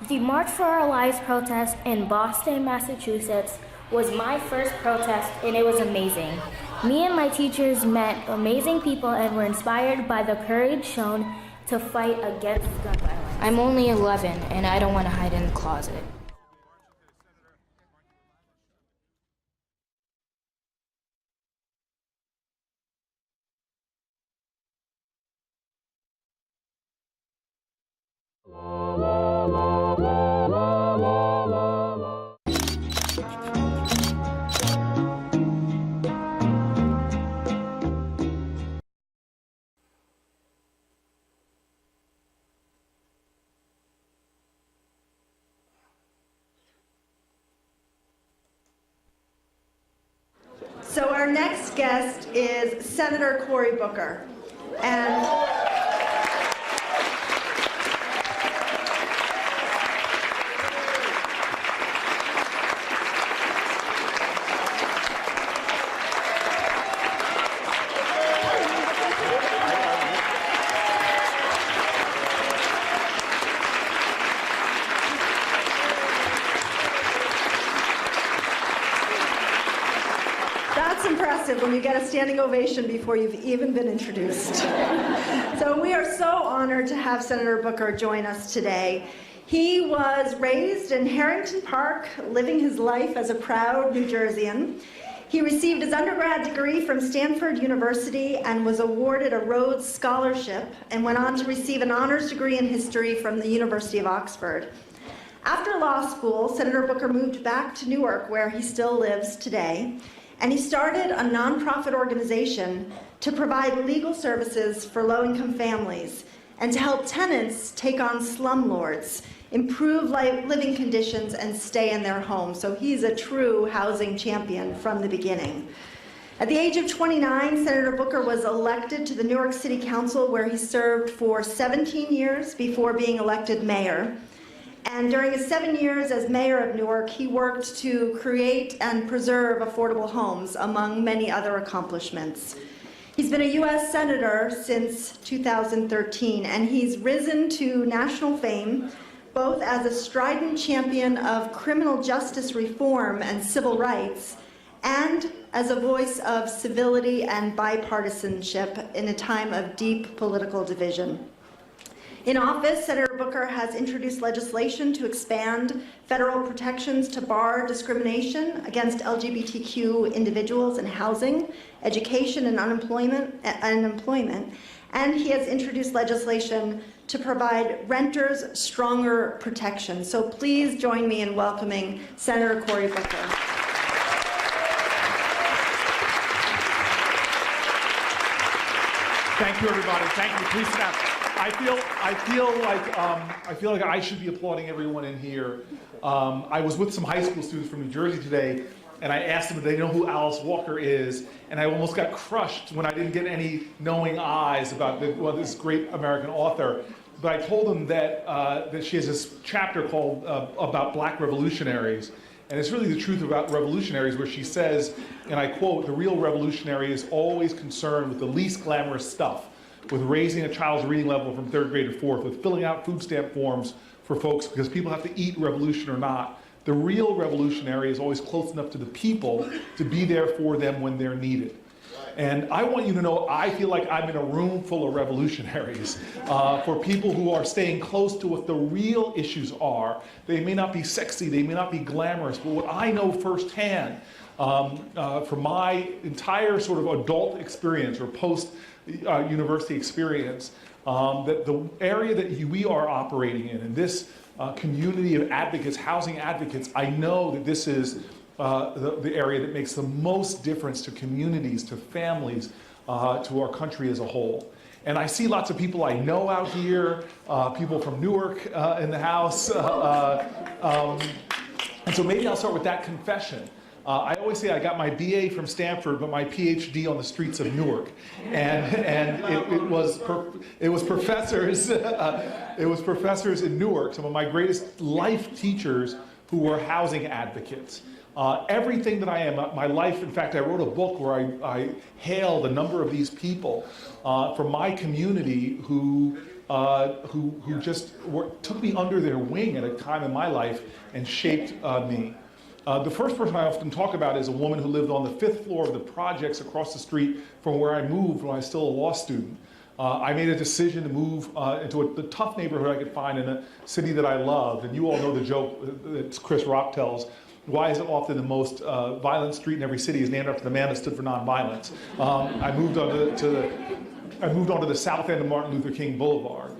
The March for Our Lives protest in Boston, Massachusetts was my first protest, and it was amazing. Me and my teachers met amazing people and were inspired by the courage shown to fight against gun violence. I'm only 11 and I don't want to hide in the closet. So our next guest is Senator Cory Booker. And that's impressive when you get a standing ovation before you've even been introduced. So we are so honored to have Senator Booker join us today. He was raised in Harrington Park, living his life as a proud New Jerseyan. He received his undergrad degree from Stanford University and was awarded a Rhodes Scholarship and went on to receive an honors degree in history from the University of Oxford. After law school, Senator Booker moved back to Newark, where he still lives today, and he started a nonprofit organization to provide legal services for low-income families and to help tenants take on slumlords, improve living conditions, and stay in their homes. So he's a true housing champion from the beginning. At the age of 29, Senator Booker was elected to the New York City Council, where he served for 17 years before being elected mayor. And during his 7 years as mayor of Newark, he worked to create and preserve affordable homes, among many other accomplishments. He's been a U.S. Senator since 2013, and he's risen to national fame, both as a strident champion of criminal justice reform and civil rights, and as a voice of civility and bipartisanship in a time of deep political division. In office, Senator Booker has introduced legislation to expand federal protections to bar discrimination against LGBTQ individuals in housing, education, and unemployment, and he has introduced legislation to provide renters stronger protection. So please join me in welcoming Senator Cory Booker. Thank you, everybody. Thank you. Please stand. I feel like I should be applauding everyone in here. I was with some high school students from New Jersey today, and I asked them if they know who Alice Walker is, and I almost got crushed when I didn't get any knowing eyes about this great American author. But I told them that she has this chapter called about Black revolutionaries. And it's really the truth about revolutionaries, where she says, and I quote, "The real revolutionary is always concerned with the least glamorous stuff, with raising a child's reading level from 3rd grade to 4th, with filling out food stamp forms for folks because people have to eat, revolution or not. The real revolutionary is always close enough to the people to be there for them when they're needed." And I want you to know, I feel like I'm in a room full of revolutionaries, for people who are staying close to what the real issues are. They may not be sexy, they may not be glamorous, but what I know firsthand from my entire sort of adult experience or post-university experience, that the area that we are operating in this community of advocates, housing advocates, I know that this is the area that makes the most difference to communities, to families, to our country as a whole. And I see lots of people I know out here, people from Newark in the house. And so maybe I'll start with that confession. I always say I got my BA from Stanford, but my PhD on the streets of Newark, and it was professors. It was professors in Newark, some of my greatest life teachers who were housing advocates. Everything that I am, my life, in fact, I wrote a book where I hailed a number of these people from my community who just took me under their wing at a time in my life and shaped me. The first person I often talk about is a woman who lived on the 5th floor of the projects across the street from where I moved when I was still a law student. I made a decision to move into the tough neighborhood I could find in a city that I loved. And you all know the joke that Chris Rock tells. Why is it often the most violent street in every city is named after the man that stood for nonviolence? I moved onto the south end of Martin Luther King Boulevard.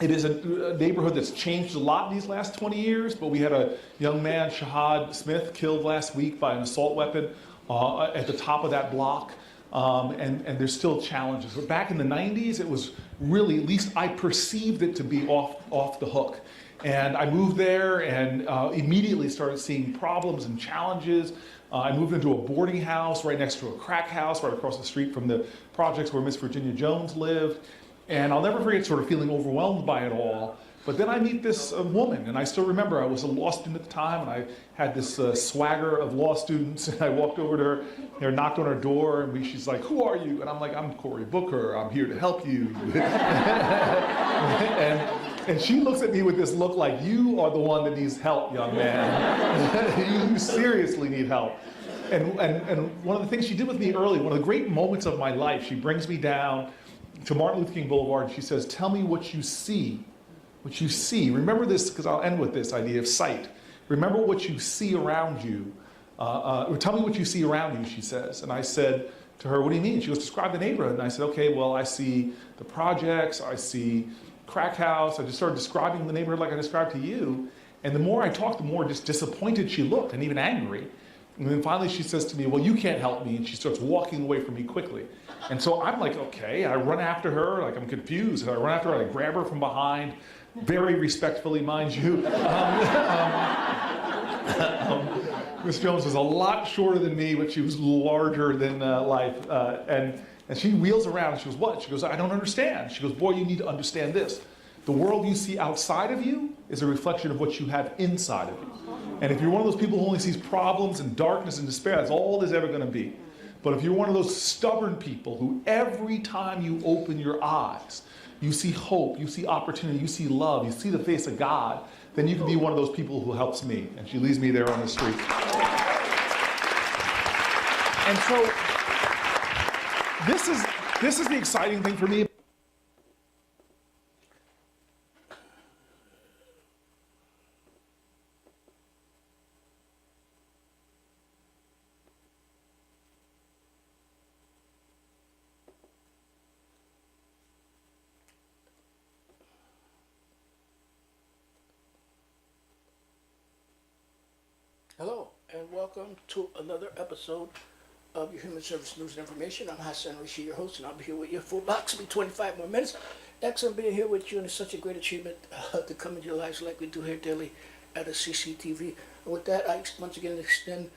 It is a neighborhood that's changed a lot these last 20 years, but we had a young man, Shahad Smith, killed last week by an assault weapon at the top of that block, and there's still challenges. But back in the 90s, it was really, at least I perceived it to be off the hook. And I moved there and immediately started seeing problems and challenges. I moved into a boarding house right next to a crack house right across the street from the projects where Miss Virginia Jones lived. And I'll never forget sort of feeling overwhelmed by it all. But then I meet this woman, and I still remember I was a law student at the time, and I had this swagger of law students, and I walked over to her, and knocked on her door, and she's like, "Who are you?" And I'm like, "I'm Cory Booker, I'm here to help you." and she looks at me with this look like, "You are the one that needs help, young man. You seriously need help." And one of the things she did with me early, one of the great moments of my life, she brings me down to Martin Luther King Boulevard, and she says, "Tell me what you see. What you see." Remember this, because I'll end with this idea of sight. Remember what you see around you. Tell me what you see around you, she says. And I said to her, "What do you mean?" She goes, "Describe the neighborhood." And I said, "Okay, well, I see the projects, I see crack house." I just started describing the neighborhood like I described to you. And the more I talked, the more just disappointed she looked, and even angry. And then finally she says to me, "Well, you can't help me." And she starts walking away from me quickly. And so I'm like, okay, I run after her, like I'm confused. And I run after her, I grab her from behind, very respectfully, mind you. Miss Jones was a lot shorter than me, but she was larger than life. And she wheels around and she goes, "What?" She goes, "I don't understand." She goes, "Boy, you need to understand this. The world you see outside of you is a reflection of what you have inside of you. And if you're one of those people who only sees problems and darkness and despair, that's all there's ever going to be. But if you're one of those stubborn people who every time you open your eyes, you see hope, you see opportunity, you see love, you see the face of God, then you can be one of those people who helps me." And she leaves me there on the street. And so this is the exciting thing for me. Hello, and welcome to another episode of your Human Service News and Information. I'm Hassan Rashid, your host, and I'll be here with you for approximately 25 more minutes. Excellent being here with you, and it's such a great achievement to come into your lives like we do here daily at a Cctv. And with that, I once again extend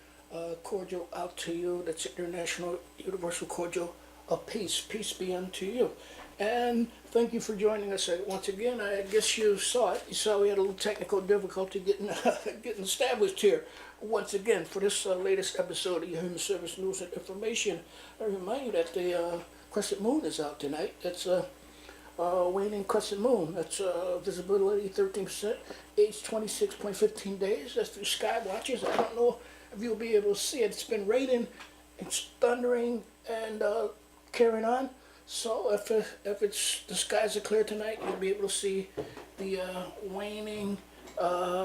cordial out to you. That's International Universal Cordial of Peace. Peace be unto you. And thank you for joining us once again. I guess you saw it. You saw we had a little technical difficulty getting established here once again for this latest episode of your Human Service News and Information. I remind you that the crescent moon is out tonight. That's waning crescent moon. That's visibility 13%, age 26.15 days. That's through sky watches. I don't know if you'll be able to see it. It's been raining, it's thundering, and carrying on. So if the skies are clear tonight, you'll be able to see the waning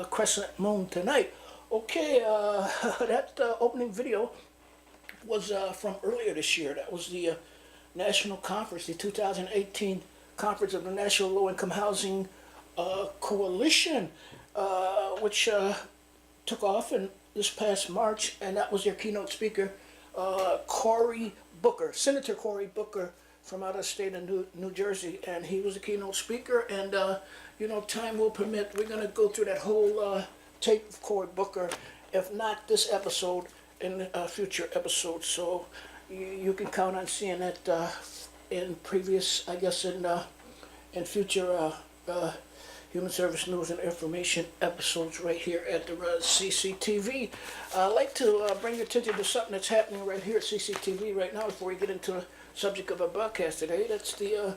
crescent moon tonight. Okay, that opening video was from earlier this year. That was the national conference, the 2018 conference of the National Low Income Housing Coalition, which took off in this past March, and that was their keynote speaker, Cory Booker, Senator Cory Booker from out of the state of New Jersey, and he was the keynote speaker. And you know, time will permit, we're going to go through that whole tape of Cory Booker, if not this episode, in future episodes. So you can count on seeing that in previous, I guess, in future Human Service News and Information episodes right here at the CCTV. I'd like to bring your attention to something that's happening right here at CCTV right now before we get into the subject of our broadcast today. That's the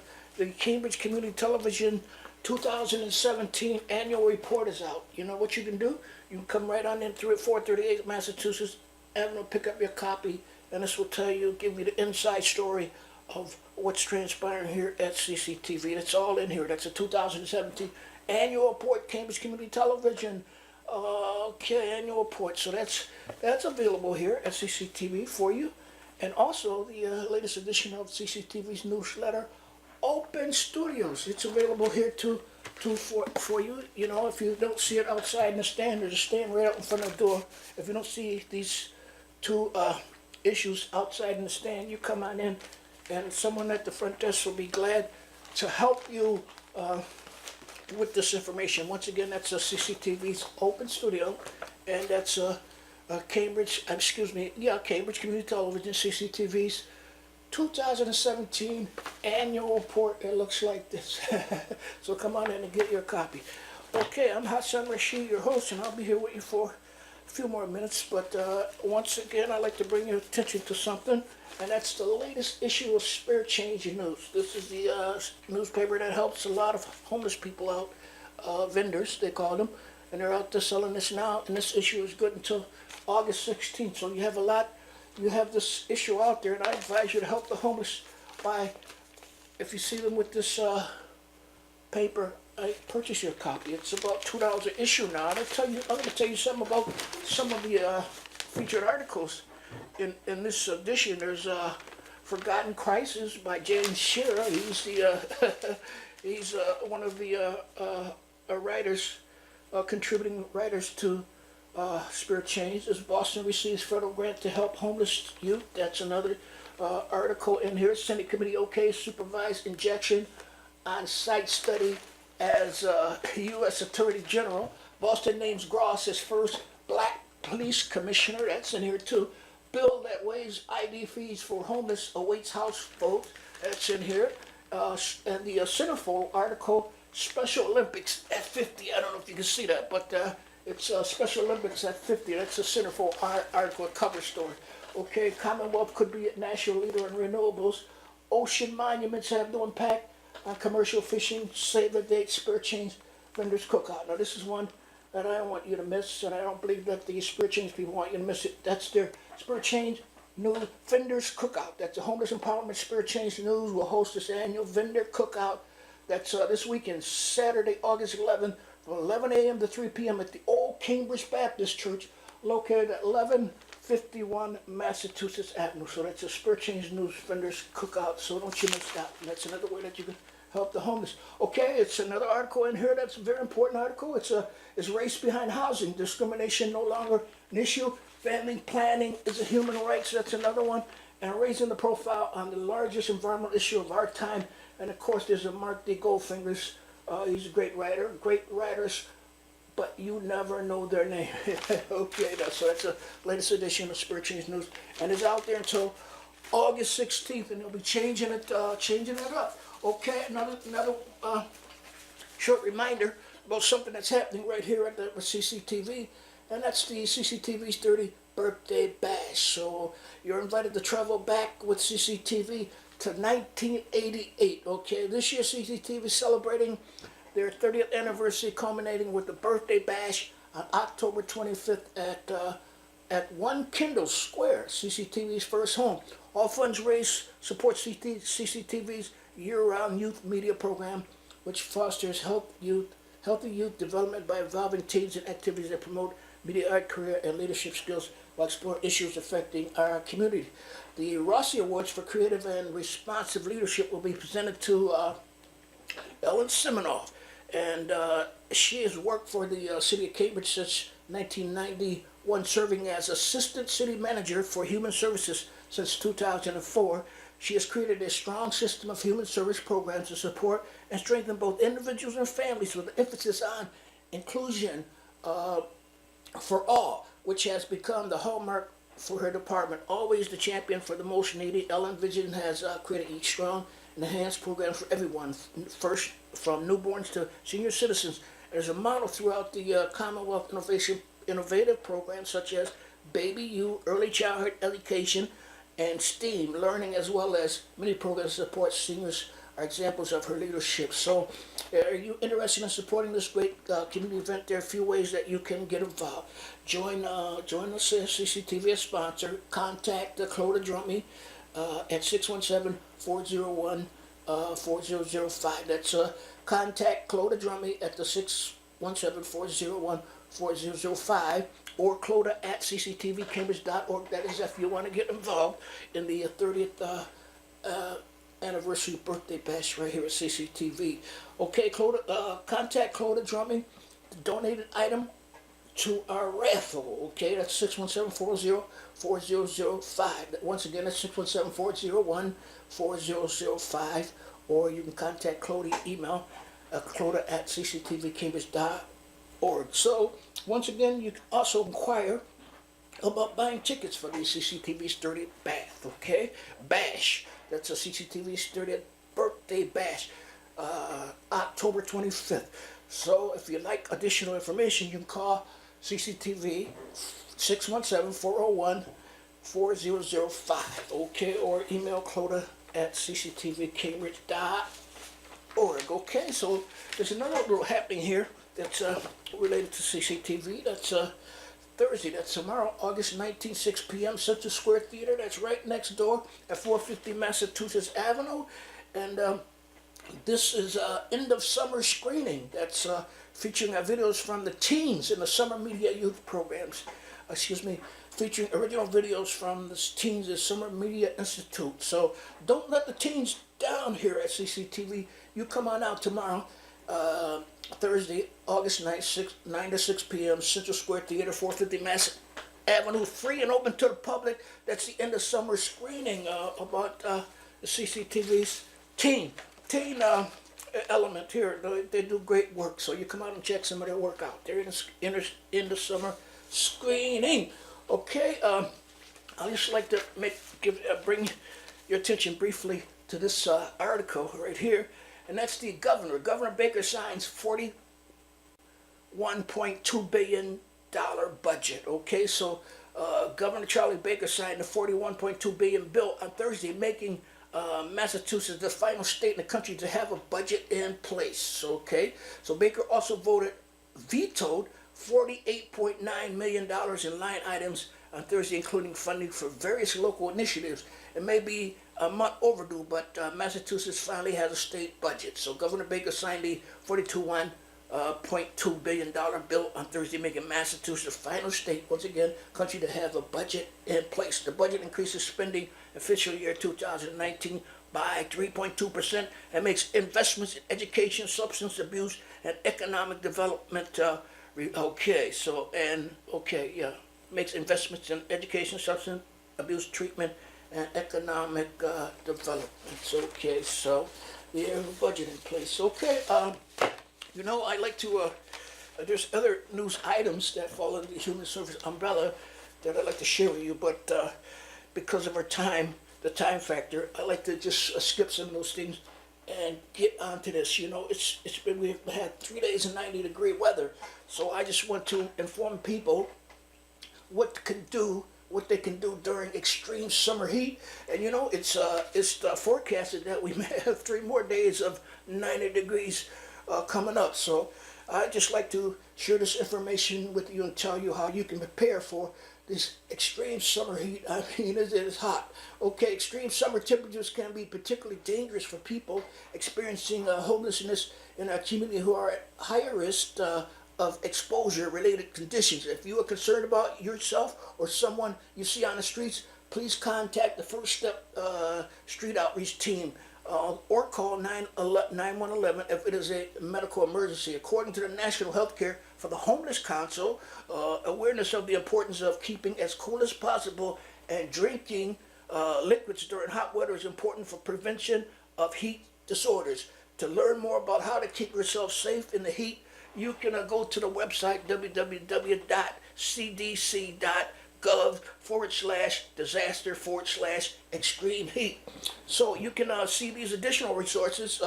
Cambridge Community Television 2017 annual report is out. You know what you can do? You can come right on in through at 438 Massachusetts Avenue, pick up your copy, and this will tell you, give you the inside story of what's transpiring here at CCTV. That's all in here. That's a 2017 annual report, Cambridge Community Television. Okay, annual report. So that's available here at CCTV for you. And also the latest edition of CCTV's newsletter, Open Studios. It's available here too for you. You know, if you don't see it outside in the stand, there's a stand right out in front of the door. If you don't see these two issues outside in the stand, you come on in, and someone at the front desk will be glad to help you with this information. Once again, that's a CCTV's Open Studio, and that's Cambridge Community Television, CCTV's 2017 annual report. It looks like this. So come on in and get your copy. Okay, I'm Hassan Rashid, your host, and I'll be here with you for a few more minutes. But once again, I'd like to bring your attention to something, and that's the latest issue of Spirit Change News. This is the newspaper that helps a lot of homeless people out, vendors, they call them, and they're out there selling this now, and this issue is good until August 16th. So you have this issue out there, and I advise you to help the homeless by, if you see them with this paper, purchase your copy. It's about $2 an issue now. I'm going to tell you something about some of the featured articles in this edition. There's Forgotten Crisis by James Shearer. He's the he's one of the writers, contributing writers to Spirit Change. As Boston receives federal grant to help homeless youth. That's another article in here. Senate Committee OK supervised injection on site study as U.S. Attorney General. Boston names Gross as first black police commissioner. That's in here too. Bill that waives ID fees for homeless awaits House vote. That's in here. And the Centerfold article, Special Olympics at 50. I don't know if you can see that, but it's Special Olympics at 50. That's a Centerfold article, a cover story. Okay, Commonwealth could be a national leader in renewables. Ocean monuments have no impact on commercial fishing. Save the date, Spirit Change vendors cookout. Now this is one that I don't want you to miss, and I don't believe that the Spirit Change people want you to miss it. That's their Spirit Change New Vendors Cookout. That's the Homeless Empowerment Spirit Change News will host this annual vendor cookout. That's this weekend, Saturday, August 11th, from 11 a.m. to 3 p.m. at the Old Cambridge Baptist Church, located at 1151 Massachusetts Avenue. So that's a Spirit Change News Vendors Cookout, so don't you miss that. And that's another way that you can help the homeless. Okay, it's another article in here that's a very important article. It's Race Behind Housing. Discrimination no longer an issue. Family planning is a human right. So that's another one. And raising the profile on the largest environmental issue of our time. And of course, there's a Mark D. Goldfingers. He's a great writer. Great writers, but you never know their name. Okay, so that's the latest edition of Spirit Change News. And it's out there until August 16th, and they'll be changing it up. Okay, another short reminder about something that's happening right here at the CCTV, and that's the CCTV's 30th birthday bash. So you're invited to travel back with CCTV to 1988. Okay, this year CCTV is celebrating their 30th anniversary, culminating with the birthday bash on October 25th at 1 Kendall Square, CCTV's first home. All funds raised support CCTV's year-round youth media program, which fosters healthy youth development by involving teens in activities that promote media art, career, and leadership skills while exploring issues affecting our community. The Rossi Awards for Creative and Responsive Leadership will be presented to Ellen Siminoff, and she has worked for the city of Cambridge since 1991, serving as Assistant City Manager for Human Services since 2004. She has created a strong system of human service programs to support and strengthen both individuals and families with an emphasis on inclusion for all, which has become the hallmark for her department. Always the champion for the most needy, Ellen Vision has created each strong and enhanced program for everyone, first from newborns to senior citizens. There's a model throughout the Commonwealth innovative programs such as Baby U, Early Childhood Education, and STEAM learning, as well as many programs that support seniors are examples of her leadership. So are you interested in supporting this great community event? There are a few ways that you can get involved. Join the CCTV as sponsor. Contact Clodagh Drummey at 617-401-4005. That's contact Clodagh Drummey at the 617-401-4005, or Clodagh at cctvcambridge.org. That is if you want to get involved in the 30th anniversary birthday bash right here at CCTV. Okay, contact Clodagh Drumming, the donated item to our raffle. Okay, that's 617-401-4005. Once again, that's 617-401-4005. Or you can contact Clodagh, email Clodagh at cctvcambridge.org. So, once again, you can also inquire about buying tickets for the CCTV's 30th bash. That's a CCTV's 30th birthday bash, October 25th. So if you'd like additional information, you can call CCTV 617-401-4005, okay, or email Clodagh at cctvcambridge.org. Okay, so there's another little happening here that's related to CCTV. That's Thursday, that's tomorrow, August 19th, 6 p.m., Central Square Theater. That's right next door at 450 Massachusetts Avenue. And this is end of summer screening. That's featuring videos from the teens in the summer media youth programs. Featuring original videos from the teens at Summer Media Institute. So don't let the teens down here at CCTV. You come on out tomorrow, Thursday, August 9th, 9 to 6 p.m., Central Square Theater, 450 Mass Avenue, free and open to the public. That's the end of summer screening about the CCTV's teen element here. They do great work, so you come out and check some of their work out. They're in the summer screening. Okay, I just like to bring your attention briefly to this article right here, and that's the governor. Governor Baker signs $41.2 billion budget. Okay, so Governor Charlie Baker signed the $41.2 billion bill on Thursday, making Massachusetts the final state in the country to have a budget in place. Okay, so Baker also vetoed $48.9 million in line items on Thursday, including funding for various local initiatives. It may be a month overdue, but Massachusetts finally has a state budget. So Governor Baker signed the $42.2 billion bill on Thursday, making Massachusetts the final state, once again, country to have a budget in place. The budget increases spending in fiscal year 2019 by 3.2% and makes investments in education, substance abuse, and economic development. Makes investments in education, substance abuse treatment, and economic development. Okay, so we have a budget in place. Okay, I like to, there's other news items that fall under the human service umbrella that I'd like to share with you, but because of our time, the time factor, I like to just skip some of those things and get onto this. We've had 3 days of 90-degree weather, so I just want to inform people what they can do during extreme summer heat. And it's forecasted that we may have 3 more days of 90 degrees coming up. So I'd just like to share this information with you and tell you how you can prepare for this extreme summer heat. I mean, it is hot. Okay, extreme summer temperatures can be particularly dangerous for people experiencing homelessness in our community who are at higher risk of exposure-related conditions. If you are concerned about yourself or someone you see on the streets, please contact the First Step Street Outreach Team or call 9111 if it is a medical emergency. According to the National Healthcare for the Homeless Council, awareness of the importance of keeping as cool as possible and drinking liquids during hot weather is important for prevention of heat disorders. To learn more about how to keep yourself safe in the heat, you can go to the website www.cdc.gov/disaster/extreme heat. So you can see these additional resources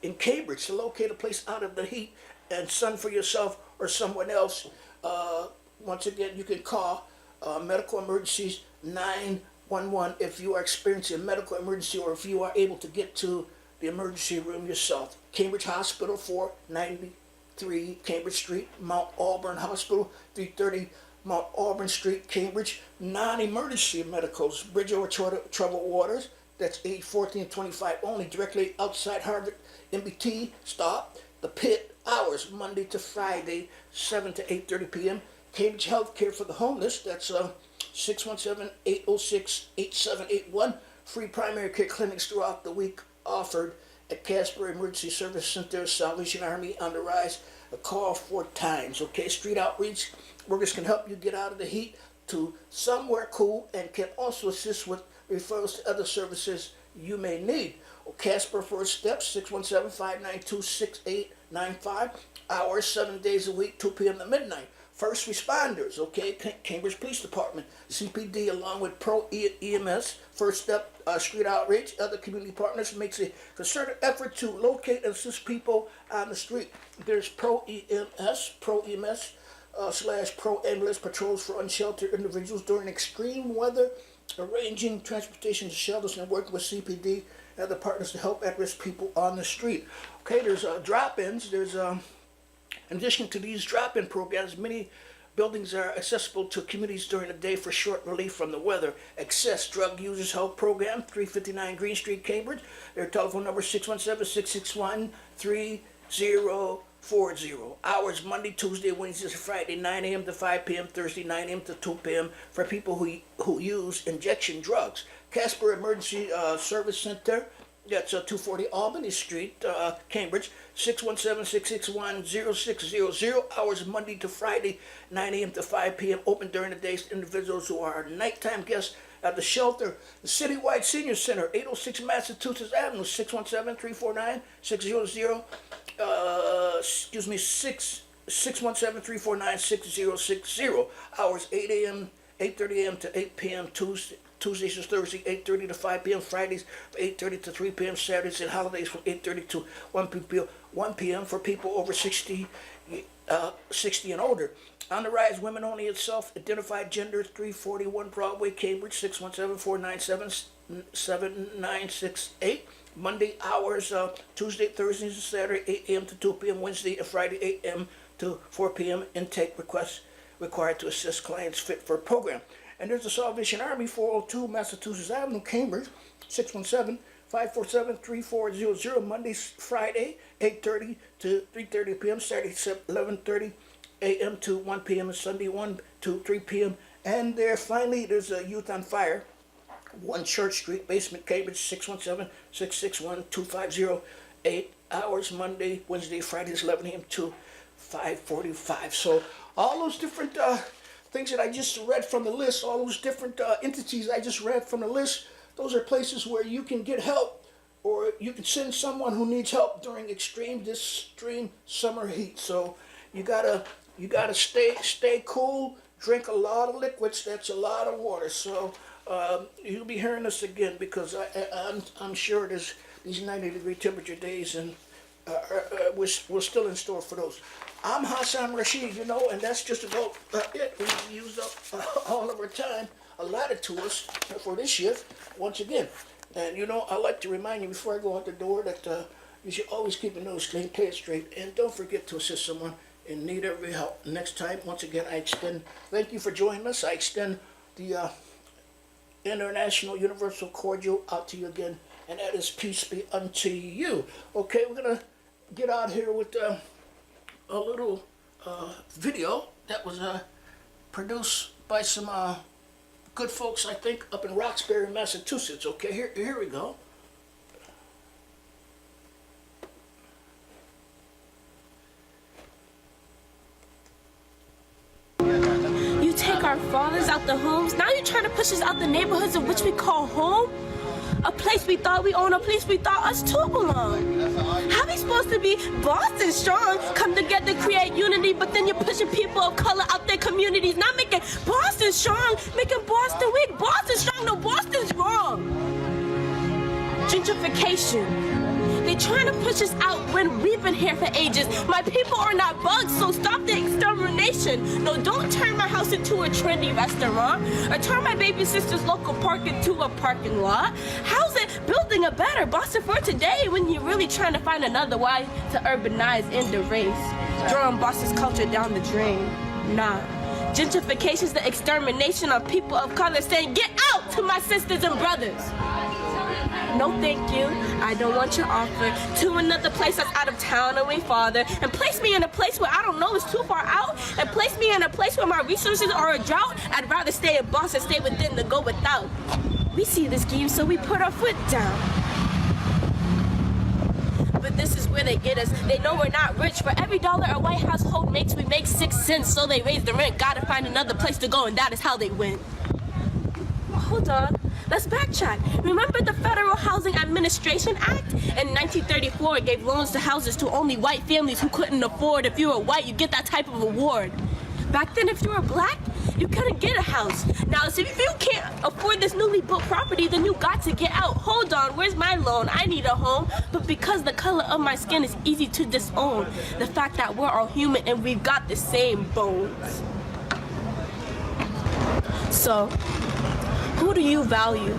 in Cambridge to locate a place out of the heat and sun for yourself or someone else. Once again, you can call medical emergencies 911 if you are experiencing a medical emergency or if you are able to get to the emergency room yourself. Cambridge Hospital, 493 Cambridge Street. Mount Auburn Hospital, 330 Mount Auburn Street, Cambridge. Non-emergency medicals, Bridge Over Troubled Waters, that's age 14 to 25 only, directly outside Harvard MBT stop. The Pit, hours Monday to Friday, 7 to 8:30 p.m. Cambridge Healthcare for the Homeless, that's 617-806-8781. Free primary care clinics throughout the week offered at Casper Emergency Service Center. Salvation Army on the rise. A call 4 times. Okay, street outreach workers can help you get out of the heat to somewhere cool and can also assist with referrals to other services you may need. Casper First Steps, 617-592-6895. Hours 7 days a week, 2 p.m. to midnight. First responders, okay, Cambridge Police Department, CPD, along with Pro EMS, First Step Street Outreach, other community partners, makes a concerted effort to locate and assist people on the street. There's Pro EMS / Pro Ambulance patrols for unsheltered individuals during extreme weather, arranging transportation to shelters and working with CPD and other partners to help at-risk people on the street. Okay, there's drop-ins. There's in addition to these drop-in programs, many buildings are accessible to communities during the day for short relief from the weather. Access Drug Users Help Program, 359 Green Street, Cambridge. Their telephone number 617-661-3040. Hours Monday, Tuesday, Wednesday, Friday, 9 a.m. to 5 p.m. Thursday, 9 a.m. to 2 p.m. for people who use injection drugs. Casper Emergency Service Center, that's 240 Albany Street, Cambridge, 617-661-0600. Hours Monday to Friday, 9 a.m. to 5 p.m. Open during the day to individuals who are nighttime guests at the shelter. The Citywide Senior Center, 806 Massachusetts Avenue, 617-349-600. 617-349-6060. Hours 8:30 a.m. to 8 p.m. Tuesdays to Thursdays, 8:30 to 5 p.m. Fridays, 8:30 to 3 p.m. Saturdays and holidays from 8:30 to 1 p.m. for people over 60 and older. On the Rise, Women Only at Self-Identified Gender, 341 Broadway, Cambridge, 617-497-7968. Monday hours, Tuesday, Thursdays, and Saturday, 8 a.m. to 2 p.m. Wednesday and Friday, 8 a.m. to 4 p.m. Intake requests required to assist clients fit for a program. And there's the Salvation Army, 402 Massachusetts Avenue, Cambridge, 617-547-3400. Mondays, Friday, 8:30 to 3:30 p.m. Saturday, 11:30 a.m. to 1 p.m. and Sunday, 1 to 3 p.m. And there, finally, there's a Youth on Fire, 1 Church Street, Basement, Cambridge, 617-661-2508. Hours Monday, Wednesday, Fridays, 11 a.m. to 5:45. So all those different things that I just read from the list, all those different entities I just read from the list, those are places where you can get help, or you can send someone who needs help during extreme summer heat. So you gotta stay cool, drink a lot of liquids. That's a lot of water. So you'll be hearing this again because I'm sure there's these 90-degree temperature days, and we're still in store for those. I'm Hassan Rashid, and that's just about it. We've used up all of our time allotted to us for this shift once again. And I like to remind you before I go out the door that you should always keep your nose clean, play it straight, and don't forget to assist someone in need of your help. Next time, once again, thank you for joining us. I extend the International Universal Cordial out to you again, and that is peace be unto you. Okay, we're going to get out here with a little video that was produced by some good folks, I think, up in Roxbury, Massachusetts. Okay, here we go. You take our fathers out the homes. Now you're trying to push us out the neighborhoods of which we call home. A place we thought we owned, a place we thought us too belong. How we supposed to be Boston strong, come together, create unity, but then you're pushing people of color out their communities, not making Boston strong, making Boston weak. Boston strong, no, Boston's wrong. Gentrification. They trying to push us out when we've been here for ages. My people are not bugs, so stop the extermination. No, don't turn my house into a trendy restaurant or turn my baby sister's local park into a parking lot. How's it building a better Boston for today when you're really trying to find another way to urbanize and erase? Throwing Boston's culture down the drain. Nah. Gentrification is the extermination of people of color saying, get out to my sisters and brothers. No thank you, I don't want your offer. To another place that's out of town away farther. And place me in a place where I don't know is too far out. And place me in a place where my resources are a drought. I'd rather stay in Boston, stay within than go without. We see this game, so we put our foot down. But this is where they get us. They know we're not rich. For every dollar a white household makes, we make 6 cents. So they raise the rent. Gotta find another place to go, and that is how they win. Hold on. Let's backtrack. Remember the Federal Housing Administration Act? In 1934, it gave loans to houses to only white families who couldn't afford. If you were white, you get that type of award. Back then, if you were black, you couldn't get a house. Now, so if you can't afford this newly built property, then you got to get out. Hold on, where's my loan? I need a home. But because the color of my skin is easy to disown, the fact that we're all human and we've got the same bones. So, who do you value?